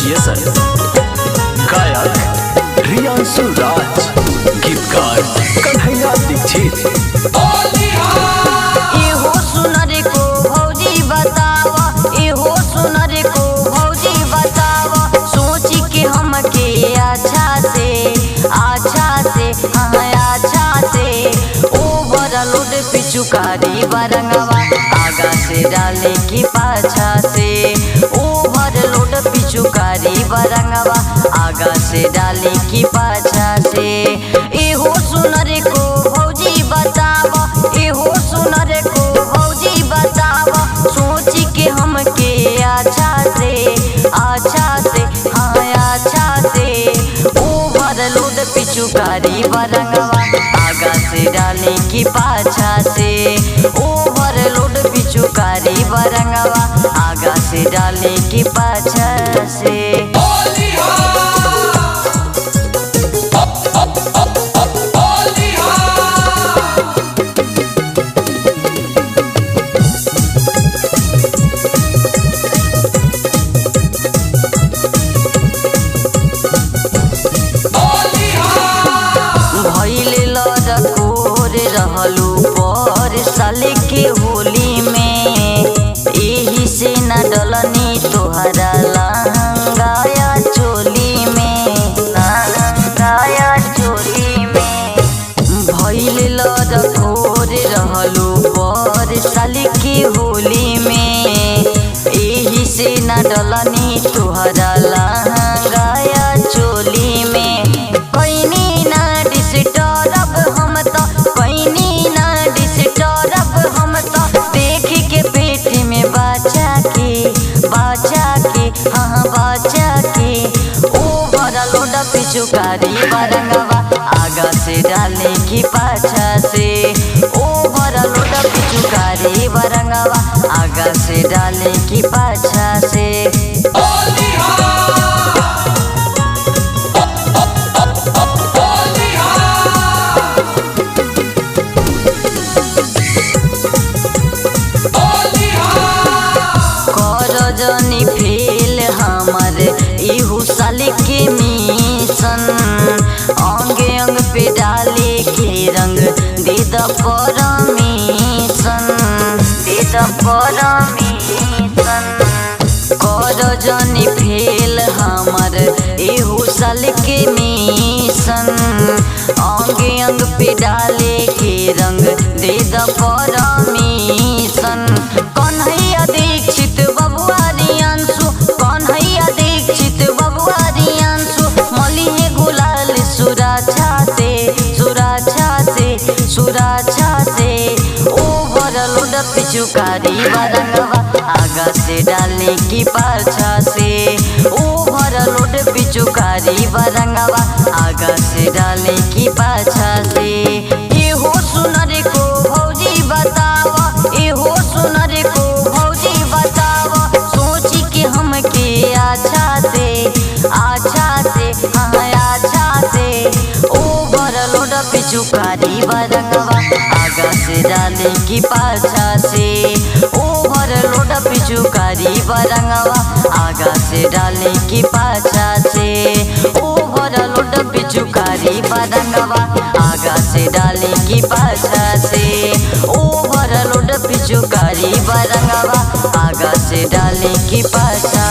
Association. गायक रियांशु राज, गीतकार कन्हैया दीक्षित। इहो सुनर को भौजी बतावा, इहो सुनर को भौजी बतावा, सोच के हमके अच्छा से हाँ अच्छा से ओवरलोड पिचुकारी बरंगवा आगा से डाले की पाछा से, ओवरलोड पिचुकारी बरंगवा आगा से डाले की पाछा से। इहो सुनर को भौजी बतावा, इहो सुनर को भौजी बतावा, सोच के हमके अच्छा से हाँ अच्छा से ओवरलोड पिचुकारी बरंगवा आगा से डाले की पाछा से, ओवरलोड पिचुकारी बरंगवा आगा से डाले की पाछा से। रहलू पर साल के होली में, एही से न डलनी तोहरा लहंगाया चोली में, लहंगाया चोली में। भइल लड़कोर रहलू पर साल के होली में, एही से न डलनी तोहरा लहंगाया चोली में। कइनी ना डिस्टर्ब हम तो, कइनी ना डिस्टर्ब हम तो, देख के पेट में बचा के हाँ बचा के ओवरलोड पिचुकारी बरंगवा आगा से डाले की पाछा से, ओवरलोड पिचुकारी बरंगवा आगा से डाले की पाछा से। जनी फेल हमर इहू साल के मिशन, अंग अंग पे डाले के रंग दे द परमिशन, दे द परमिशन। कर जनी फेल हमर इहू साल के मिशन, अंग अंग पे डाले के रंग दे द परमिशन। कन्हैया दीक्षित बबुआ रियांशु, कन्हैया दीक्षित बबुआ रियांशु, मलिहे गुलाल सुराछा से ओवरलोड पिचुकारी बरंगवा आगा से डाले की पाछा से, ओवरलोड पिचुकारी बरंगवा आगा से डाले की पाछा से। इहो सुनर को भौजी बतावा, इहो सुनर को भौजी बतावा, सोच के हमके अच्छा से हाँ अच्छा से ओवरलोड पिचुकारी बरंगवा आगा से डाले की पाछा से, ओवरलोड पिचुकारी बरंगवा आगा से डाले की पाछा से, ओवरलोड पिचुकारी बरंगवा आगा से डाले की पाछा से, ओवरलोड पिचुकारी बरंगवा आगा से डाले की पाछा